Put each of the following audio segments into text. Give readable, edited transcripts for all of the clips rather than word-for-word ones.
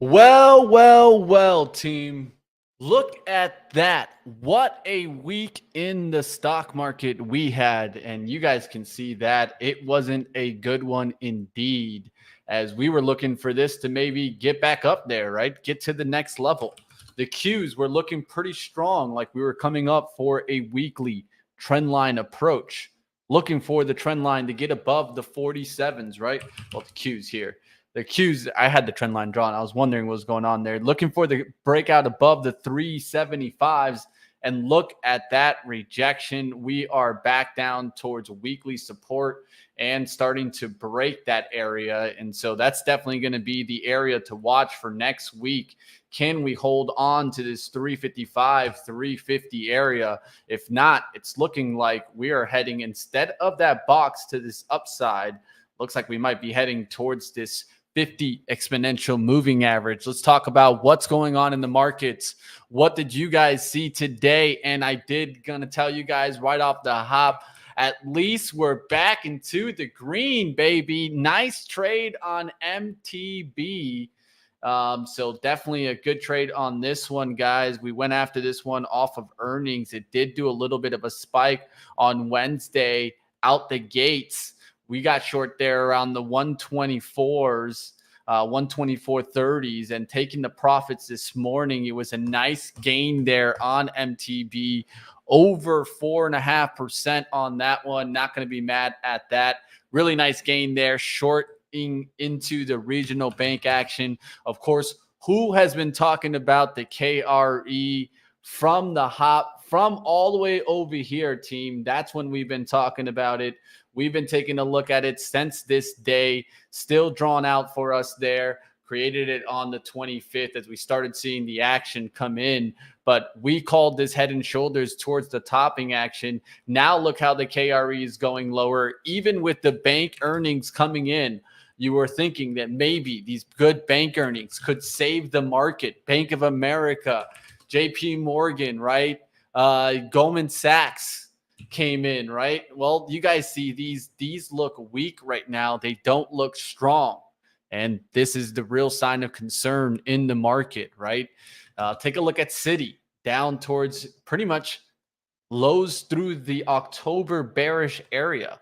Well, team. Look at that. What a week in the stock market we had. And you guys can see that it wasn't a good one indeed, as we were looking for this to maybe get back up there, right? Get to the next level. The Qs were looking pretty strong, like we were coming up for a weekly trend line approach, looking for the trend line to get above the 47s, right? Well, the Qs here. The Qs, I had the trend line drawn. I was wondering what was going on there. Looking for the breakout above the 375s. And look at that rejection. We are back down towards weekly support and starting to break that area. And so that's definitely going to be the area to watch for next week. Can we hold on to this 355, 350 area? If not, it's looking like we are heading, instead of that box, to this upside. Looks like we might be heading towards this 50 exponential moving average. Let's talk about what's going on in the markets. What did you guys see today? And I did gonna tell you guys right off the hop, at least we're back into the green, baby. Nice trade on MTB. So definitely a good trade on this one, guys. We went after this one off of earnings. It did do a little bit of a spike on Wednesday out the gates. We got short there around the 124s, 124.30s, and taking the profits this morning. It was a nice gain there on MTB, over 4.5% on that one. Not going to be mad at that. Really nice gain there, shorting into the regional bank action. Of course, who has been talking about the KRE from the hop, from all the way over here, team? That's when we've been talking about it. We've been taking a look at it since this day, still drawn out for us there. Created it on the 25th as we started seeing the action come in. But we called this head and shoulders towards the topping action. Now look how the KRE is going lower, even with the bank earnings coming in. You were thinking that maybe these good bank earnings could save the market. Bank of America, JP Morgan, right? Goldman Sachs came in, right? Well, you guys see these look weak right now. They don't look strong. And this is the real sign of concern in the market, right? Take a look at Citi, down towards pretty much lows through the October bearish area.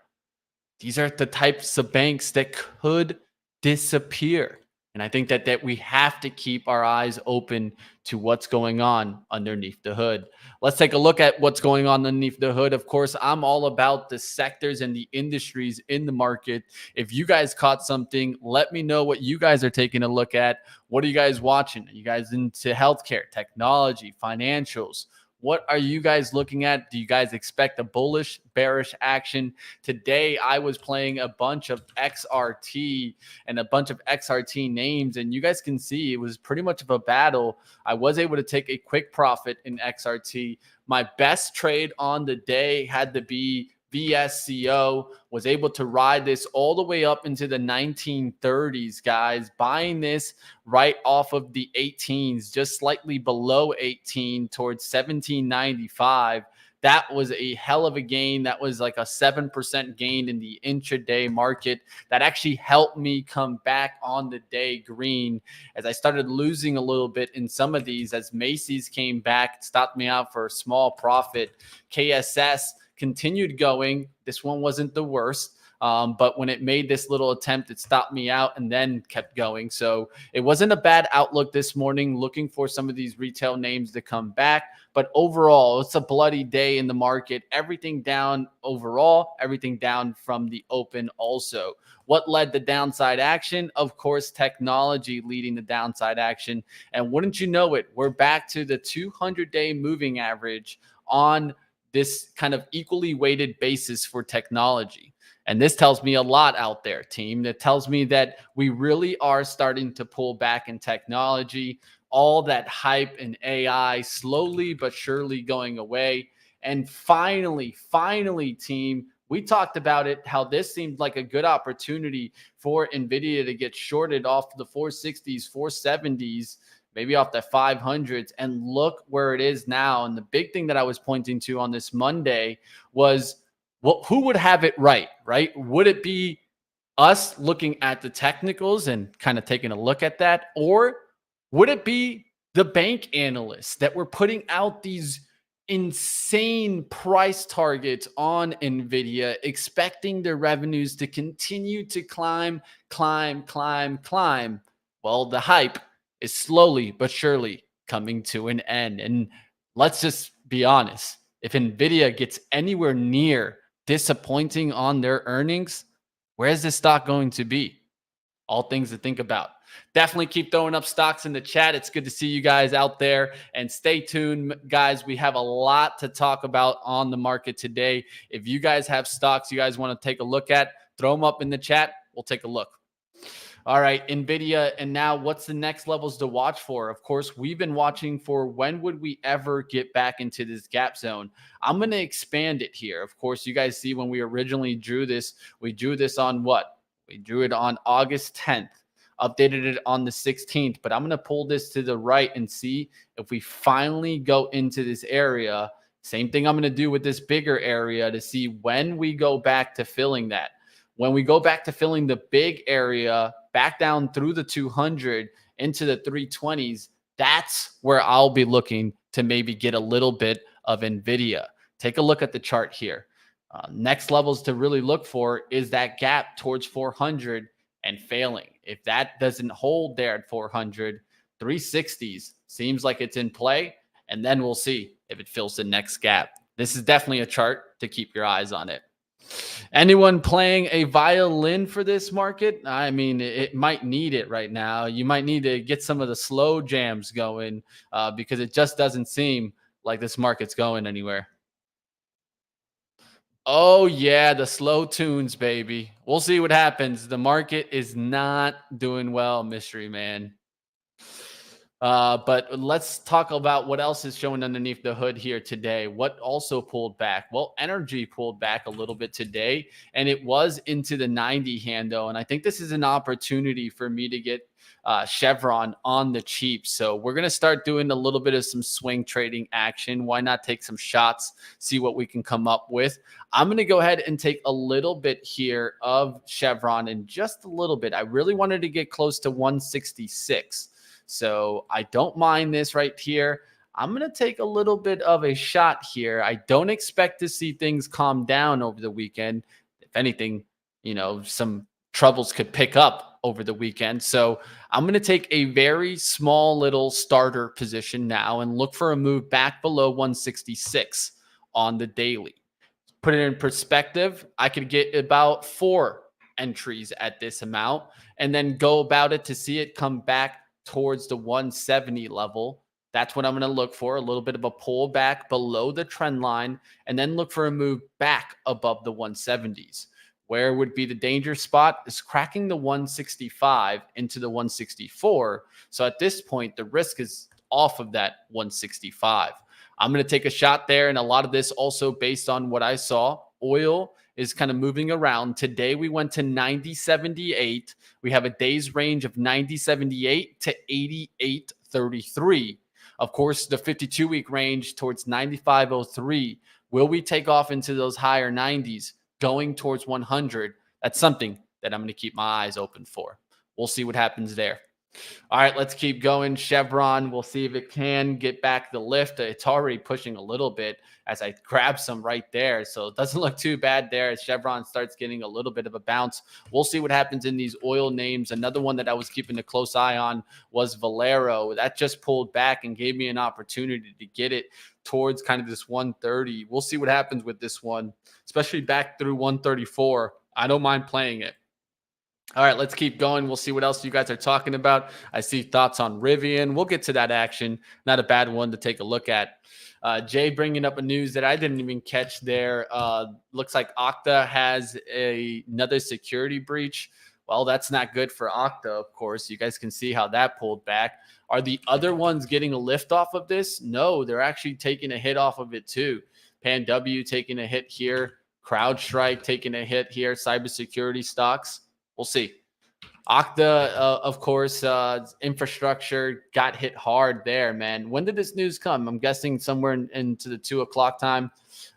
These are the types of banks that could disappear. And I think that we have to keep our eyes open to what's going on underneath the hood. Let's take a look at what's going on underneath the hood. Of course, I'm all about the sectors and the industries in the market. If you guys caught something, let me know what you guys are taking a look at. What are you guys watching? Are you guys into healthcare, technology, financials? What are you guys looking at? Do you guys expect a bullish, bearish action? Today, I was playing a bunch of XRT and a bunch of XRT names, and you guys can see it was pretty much of a battle. I was able to take a quick profit in XRT. My best trade on the day had to be VSCO. Was able to ride this all the way up into the 1930s, guys. Buying this right off of the 18s, just slightly below 18 towards 1795. That was a hell of a gain. That was like a 7% gain in the intraday market. That actually helped me come back on the day green, as I started losing a little bit in some of these as Macy's came back, stopped me out for a small profit. KSS continued going. This one wasn't the worst. But when it made this little attempt, it stopped me out and then kept going. So it wasn't a bad outlook this morning, looking for some of these retail names to come back. But overall, it's a bloody day in the market. Everything down overall, everything down from the open also. What led the downside action? Of course, technology leading the downside action. And wouldn't you know it, we're back to the 200-day moving average on this kind of equally weighted basis for technology. And this tells me a lot out there, team. That tells me that we really are starting to pull back in technology. All that hype and AI slowly but surely going away. And finally, team, we talked about it, how this seemed like a good opportunity for NVIDIA to get shorted off the 460s, 470s, maybe off the 500s, and look where it is now. And the big thing that I was pointing to on this Monday was, well, who would have it right? Would it be us looking at the technicals and kind of taking a look at that? Or Would it be the bank analysts that were putting out these insane price targets on Nvidia, expecting their revenues to continue to climb, climb, climb, climb? Well, the hype is slowly but surely coming to an end. And let's just be honest, if Nvidia gets anywhere near disappointing on their earnings, where's this stock going to be? All things to think about. Definitely keep throwing up stocks in the chat. It's good to see you guys out there, and stay tuned, guys. We have a lot to talk about on the market today. If you guys have stocks you guys want to take a look at, throw them up in the chat. We'll take a look. All right, Nvidia, and now what's the next levels to watch for? Of course, we've been watching for when would we ever get back into this gap zone. I'm going to expand it here. Of course, you guys see when we originally drew this, we drew this on what? We drew it on August 10th, updated it on the 16th, but I'm going to pull this to the right and see if we finally go into this area. Same thing I'm going to do with this bigger area to see when we go back to filling that. When we go back to filling the big area back down through the 200 into the 320s, that's where I'll be looking to maybe get a little bit of Nvidia. Take a look at the chart here. Next levels to really look for is that gap towards 400 and failing. If that doesn't hold there at 400, 360s seems like it's in play, and then we'll see if it fills the next gap. This is definitely a chart to keep your eyes on it. Anyone playing a violin for this market? I mean, it might need it right now. You might need to get some of the slow jams going because it just doesn't seem like this market's going anywhere. Oh, yeah, the slow tunes, baby. We'll see what happens. The market is not doing well, mystery man. But let's talk about what else is showing underneath the hood here today. What also pulled back? Well, energy pulled back a little bit today, and it was into the 90 handle. And I think this is an opportunity for me to get Chevron on the cheap. So we're going to start doing a little bit of some swing trading action. Why not take some shots, see what we can come up with? I'm going to go ahead and take a little bit here of Chevron, and just a little bit. I really wanted to get close to 166. So I don't mind this right here. I'm going to take a little bit of a shot here. I don't expect to see things calm down over the weekend. If anything, some troubles could pick up over the weekend. So I'm going to take a very small little starter position now and look for a move back below 166 on the daily. Put it in perspective, I could get about 4 entries at this amount and then go about it to see it come back towards the 170 level. That's what I'm going to look for, a little bit of a pullback below the trend line, and then look for a move back above the 170s. Where would be the danger spot is cracking the 165 into the 164. So at this point, the risk is off of that 165. I'm going to take a shot there, and a lot of this also based on what I saw. Oil is kind of moving around. Today we went to 90.78. We have a day's range of 90.78 to 88.33. Of course, the 52-week range towards 95.03. Will we take off into those higher 90s going towards 100? That's something that I'm going to keep my eyes open for. We'll see what happens there. All right, let's keep going. Chevron, we'll see if it can get back the lift. It's already pushing a little bit as I grab some right there. So it doesn't look too bad there as Chevron starts getting a little bit of a bounce. We'll see what happens in these oil names. Another one that I was keeping a close eye on was Valero. That just pulled back and gave me an opportunity to get it towards kind of this 130. We'll see what happens with this one, especially back through 134. I don't mind playing it. All right, let's keep going. We'll see what else you guys are talking about. I see thoughts on Rivian. We'll get to that action. Not a bad one to take a look at. Jay bringing up a news that I didn't even catch there. Looks like Okta has another security breach. Well, that's not good for Okta, of course. You guys can see how that pulled back. Are the other ones getting a lift off of this? No, they're actually taking a hit off of it too. PanW taking a hit here. CrowdStrike taking a hit here. Cybersecurity stocks. We'll see. Okta, of course, infrastructure got hit hard there, man. When did this news come? I'm guessing somewhere into the 2 o'clock time.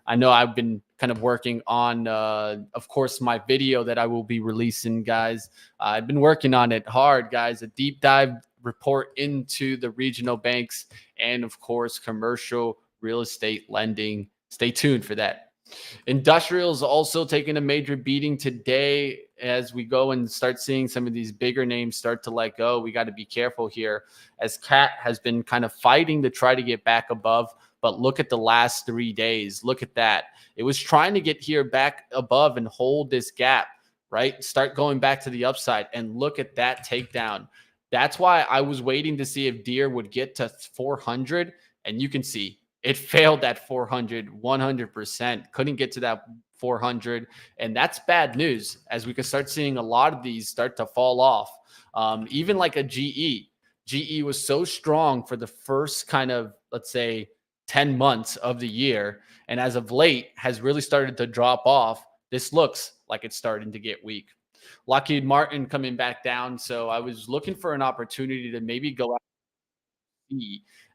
I know I've been kind of working on, of course, my video that I will be releasing, guys. I've been working on it hard, guys. A deep dive report into the regional banks and, of course, commercial real estate lending. Stay tuned for that. Industrials also taking a major beating today as we go and start seeing some of these bigger names start to let go. We got to be careful here as CAT has been kind of fighting to try to get back above. But look at the last 3 days. Look at that. It was trying to get here back above and hold this gap, right? Start going back to the upside and look at that takedown. That's why I was waiting to see if Deere would get to 400. And you can see it failed at 400, 100%. Couldn't get to that 400. And that's bad news as we could start seeing a lot of these start to fall off. Even like a GE. GE was so strong for the first kind of, let's say, 10 months of the year. And as of late has really started to drop off. This looks like it's starting to get weak. Lockheed Martin coming back down. So I was looking for an opportunity to maybe go out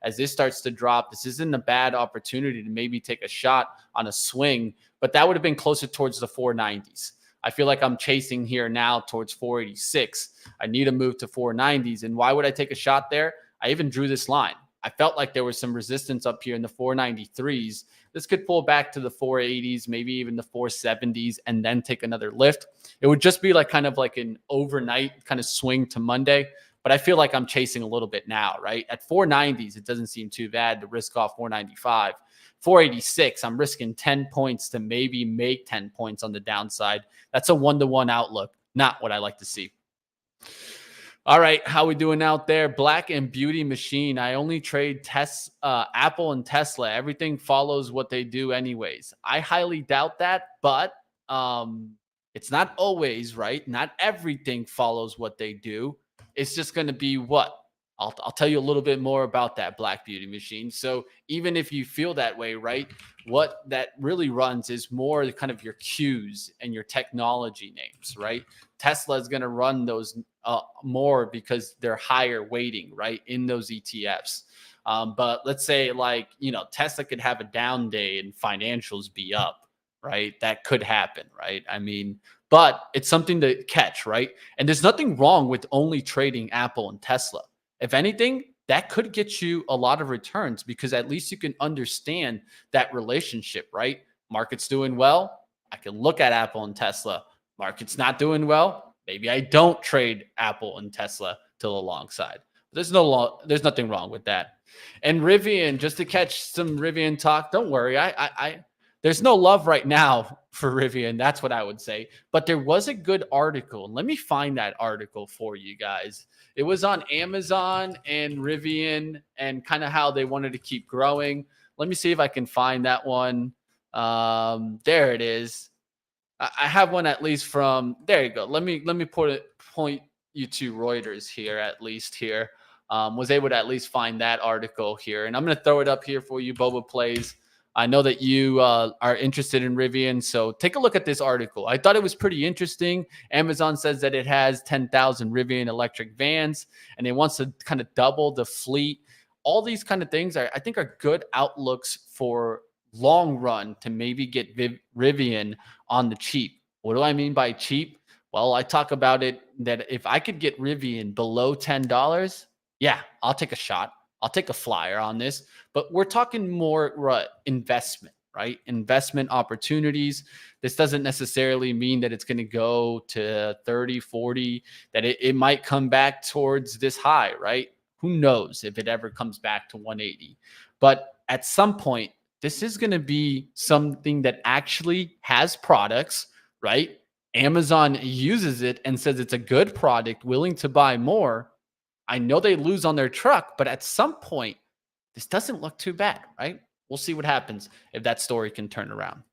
as this starts to drop. This isn't a bad opportunity to maybe take a shot on a swing, but that would have been closer towards the 490s. I feel like I'm chasing here now towards 486. I need to move to 490s. And why would I take a shot there? I even drew this line. I felt like there was some resistance up here in the 493s. This could pull back to the 480s, maybe even the 470s, and then take another lift. It would just be like kind of like an overnight kind of swing to Monday. But I feel like I'm chasing a little bit now, right? At 490s, it doesn't seem too bad to risk off 495. 486, I'm risking 10 points to maybe make 10 points on the downside. That's a one-to-one outlook, not what I like to see. All right, how we doing out there? Black and Beauty Machine. I only trade Apple and Tesla. Everything follows what they do anyways. I highly doubt that, but it's not always, right? Not everything follows what they do. It's just going to be what? I'll tell you a little bit more about that Black Beauty Machine. So even if you feel that way, right, what that really runs is more kind of your Qs and your technology names, right? Tesla is going to run those more because they're higher weighting, right, in those ETFs. But let's say like, Tesla could have a down day and financials be up, right? That could happen, right? I mean, but it's something to catch, right? And there's nothing wrong with only trading Apple and Tesla. If anything, that could get you a lot of returns because at least you can understand that relationship, right? Market's doing well. I can look at Apple and Tesla. Market's not doing well. Maybe I don't trade Apple and Tesla to the long side. There's nothing wrong with that. And Rivian, just to catch some Rivian talk, don't worry. There's no love right now for Rivian. That's what I would say. But there was a good article. Let me find that article for you guys. It was on Amazon and Rivian and kind of how they wanted to keep growing. Let me see if I can find that one. There it is. I have one at least from, there you go. Let me point you to Reuters here, at least here. Was able to at least find that article here. And I'm going to throw it up here for you, Boba Plays. I know that you are interested in Rivian, so take a look at this article. I thought it was pretty interesting. Amazon says that it has 10,000 Rivian electric vans, and it wants to kind of double the fleet. All these kind of things I think are good outlooks for long run to maybe get Rivian on the cheap. What do I mean by cheap? Well, I talk about it that if I could get Rivian below $10, yeah, I'll take a shot. I'll take a flyer on this, but we're talking more investment, right? Investment opportunities. This doesn't necessarily mean that it's going to go to 30, 40, that it might come back towards this high, right? Who knows if it ever comes back to 180. But at some point, this is going to be something that actually has products, right? Amazon uses it and says it's a good product, willing to buy more. I know they lose on their truck, but at some point, this doesn't look too bad, right? We'll see what happens if that story can turn around.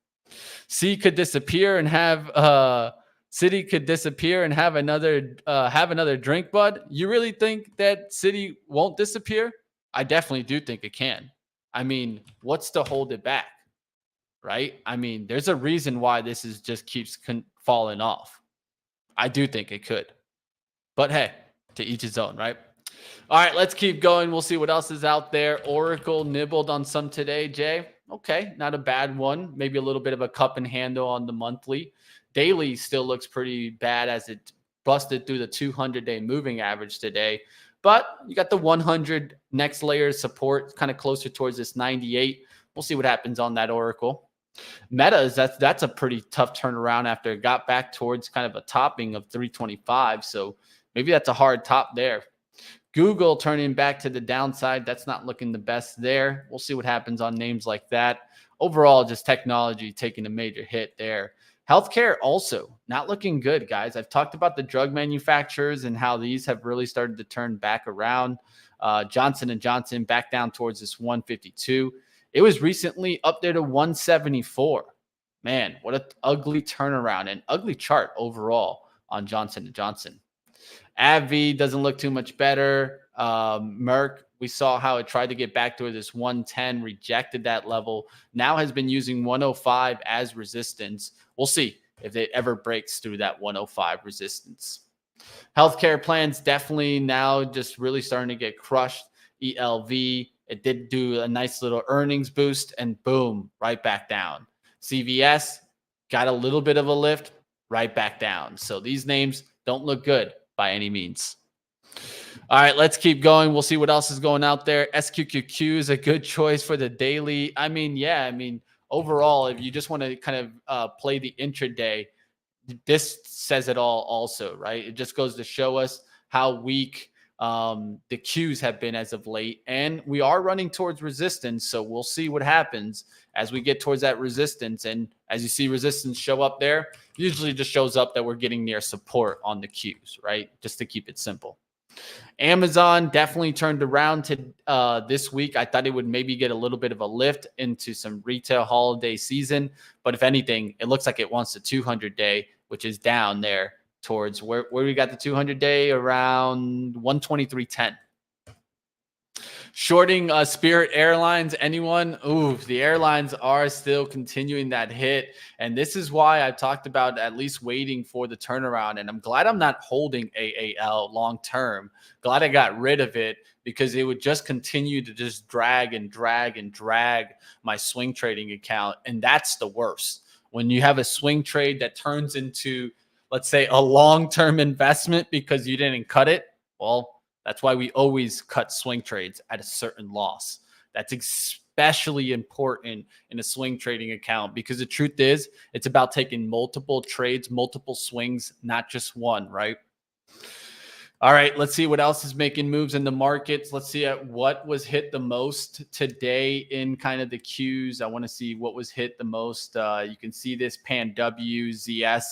C could disappear and have City could disappear and have another drink, bud. You really think that City won't disappear? I definitely do think it can. I mean, what's to hold it back, right? I mean, there's a reason why this is just keeps falling off. I do think it could, but hey, to each his own, right? All right, let's keep going. We'll see what else is out there. Oracle nibbled on some today, Jay. Okay, not a bad one. Maybe a little bit of a cup and handle on the monthly. Daily still looks pretty bad as it busted through the 200-day moving average today. But you got the 100 next layer of support, kind of closer towards this 98. We'll see what happens on that oracle. Meta's, that's a pretty tough turnaround after it got back towards kind of a topping of 325. So maybe that's a hard top there. Google turning back to the downside. That's not looking the best there. We'll see what happens on names like that. Overall, just technology taking a major hit there. Healthcare also not looking good, guys. I've talked about the drug manufacturers and how these have really started to turn back around. Johnson & Johnson back down towards this 152. It was recently up there to 174. Man, what an ugly turnaround and ugly chart overall on Johnson & Johnson. AbbVie doesn't look too much better. Merck, we saw how it tried to get back to this 110, rejected that level. Now has been using 105 as resistance. We'll see if it ever breaks through that 105 resistance. Healthcare plans definitely now just really starting to get crushed. ELV, it did do a nice little earnings boost and boom, right back down. CVS got a little bit of a lift, right back down. So these names don't look good by any means. All right, let's keep going. We'll see what else is going out there. SQQQ is a good choice for the daily. I mean, overall, if you just want to kind of play the intraday, this says it all also, right? It just goes to show us how weak the Qs have been as of late. And we are running towards resistance. So we'll see what happens as we get towards that resistance. And as you see resistance show up there, usually just shows up that we're getting near support on the Qs, right? Just to keep it simple. Amazon definitely turned around to this week. I thought it would maybe get a little bit of a lift into some retail holiday season. But if anything, it looks like it wants the 200-day, which is down there towards where we got the 200-day around 123.10. Shorting Spirit Airlines, anyone? Ooh, the airlines are still continuing that hit. And this is why I've talked about at least waiting for the turnaround. And I'm glad I'm not holding AAL long term. Glad I got rid of it because it would just continue to just drag and drag and drag my swing trading account. And that's the worst. When you have a swing trade that turns into, let's say, a long-term investment because you didn't cut it, well, that's why we always cut swing trades at a certain loss. That's especially important in a swing trading account because the truth is it's about taking multiple trades, multiple swings, not just one, right? All right, let's see what else is making moves in the markets. Let's see at what was hit the most today in kind of the Qs. I want to see what was hit the most. You can see this PanW, ZS.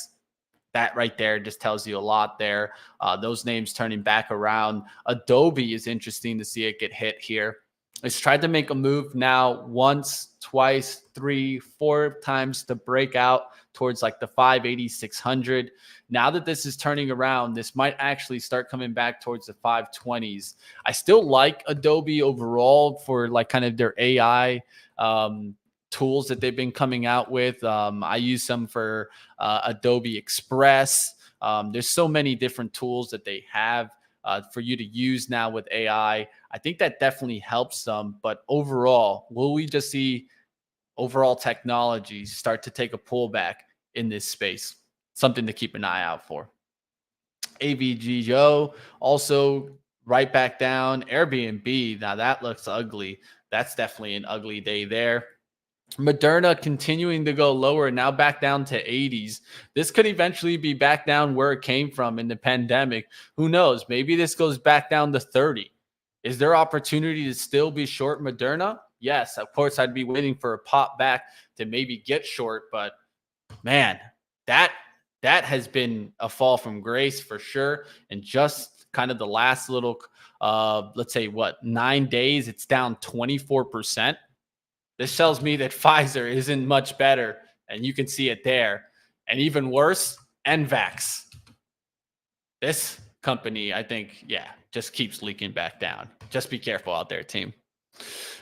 That right there just tells you a lot there. Those names turning back around. Adobe is interesting to see it get hit here. It's tried to make a move now once, twice, 3, 4 times to break out towards like the 580, 600. Now that this is turning around, this might actually start coming back towards the 520s. I still like Adobe overall for like kind of their AI tools that they've been coming out with. I use some for Adobe Express. There's so many different tools that they have for you to use now with AI. I think that definitely helps them. But overall, will we just see overall technology start to take a pullback in this space? Something to keep an eye out for. AVGO also right back down. Airbnb, now that looks ugly. That's definitely an ugly day there. Moderna continuing to go lower, now back down to 80s. This could eventually be back down where it came from in the pandemic. Who knows? Maybe this goes back down to 30. Is there opportunity to still be short Moderna? Yes, of course, I'd be waiting for a pop back to maybe get short. But man, that has been a fall from grace for sure. And just kind of the last little, let's say, 9 days, it's down 24%. This tells me that Pfizer isn't much better, and you can see it there. And even worse, NVAX. This company, I think, just keeps leaking back down. Just be careful out there, team.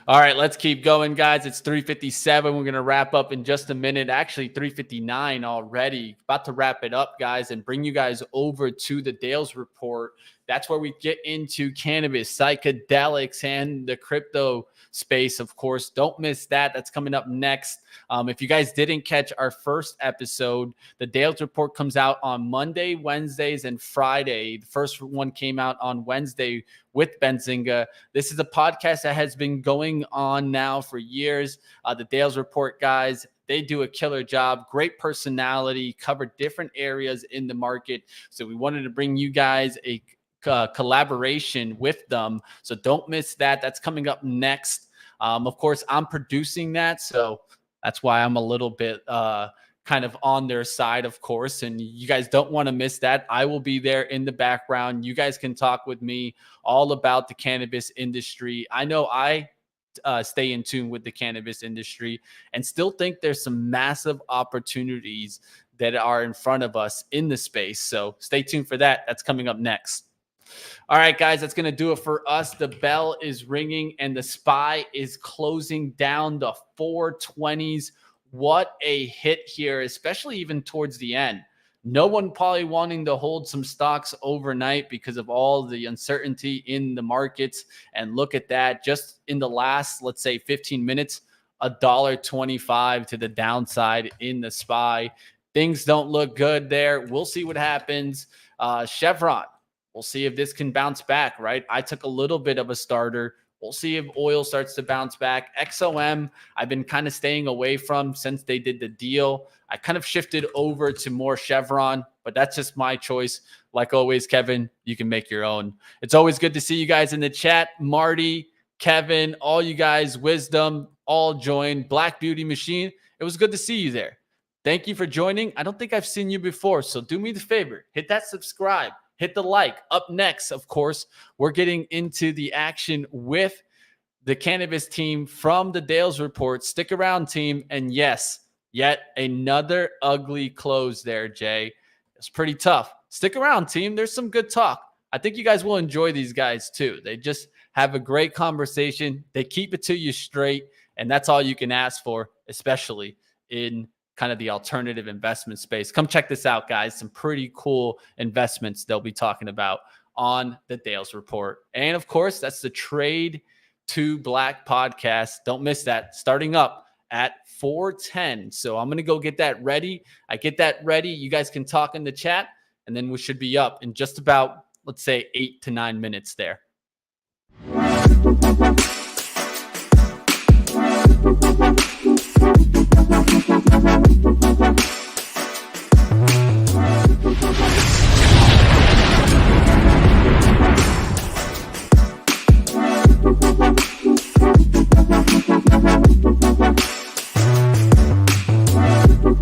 All right, let's keep going, guys. It's 3:57. We're going to wrap up in just a minute. Actually, 3:59 already. About to wrap it up, guys, and bring you guys over to the Dales report That's where we get into cannabis, psychedelics, and the crypto space, of course. Don't miss that. That's coming up next. If you guys didn't catch our first episode, the Dales Report comes out on Monday, Wednesdays, and Friday. The first one came out on Wednesday with Benzinga. This is a podcast that has been going on now for years. The Dales Report guys, they do a killer job, great personality, cover different areas in the market. So we wanted to bring you guys a collaboration with them. So don't miss that. That's coming up next. Of course, I'm producing that. So that's why I'm a little bit kind of on their side, of course. And you guys don't want to miss that. I will be there in the background. You guys can talk with me all about the cannabis industry. I know I stay in tune with the cannabis industry and still think there's some massive opportunities that are in front of us in the space. So stay tuned for that. That's coming up next. All right, guys, that's going to do it for us. The bell is ringing and the SPY is closing down the 420s. What a hit here, especially even towards the end. No one probably wanting to hold some stocks overnight because of all the uncertainty in the markets. And look at that. Just in the last, let's say, 15 minutes, $1.25 to the downside in the SPY. Things don't look good there. We'll see what happens. Chevron. We'll see if this can bounce back, right? I took a little bit of a starter. We'll see if oil starts to bounce back. XOM, I've been kind of staying away from since they did the deal. I kind of shifted over to more Chevron, but that's just my choice. Like always, Kevin, you can make your own. It's always good to see you guys in the chat. Marty, Kevin, all you guys, Wisdom, all joined. Black Beauty Machine, it was good to see you there. Thank you for joining. I don't think I've seen you before, so do me the favor. Hit that subscribe. Hit the like. Up next, of course, we're getting into the action with the cannabis team from the Dales Report. Stick around, team. And yes, yet another ugly close there, Jay. It's pretty tough. Stick around, team. There's some good talk. I think you guys will enjoy these guys too. They just have a great conversation. They keep it to you straight, and that's all you can ask for, especially in kind of the alternative investment space. Come check this out, guys. Some pretty cool investments they'll be talking about on the Dales Report. And of course, that's the Trade to Black podcast. Don't miss that. Starting up at 4:10. So I'm going to go get that ready. I get that ready. You guys can talk in the chat, and then we should be up in just about, let's say, 8 to 9 minutes there.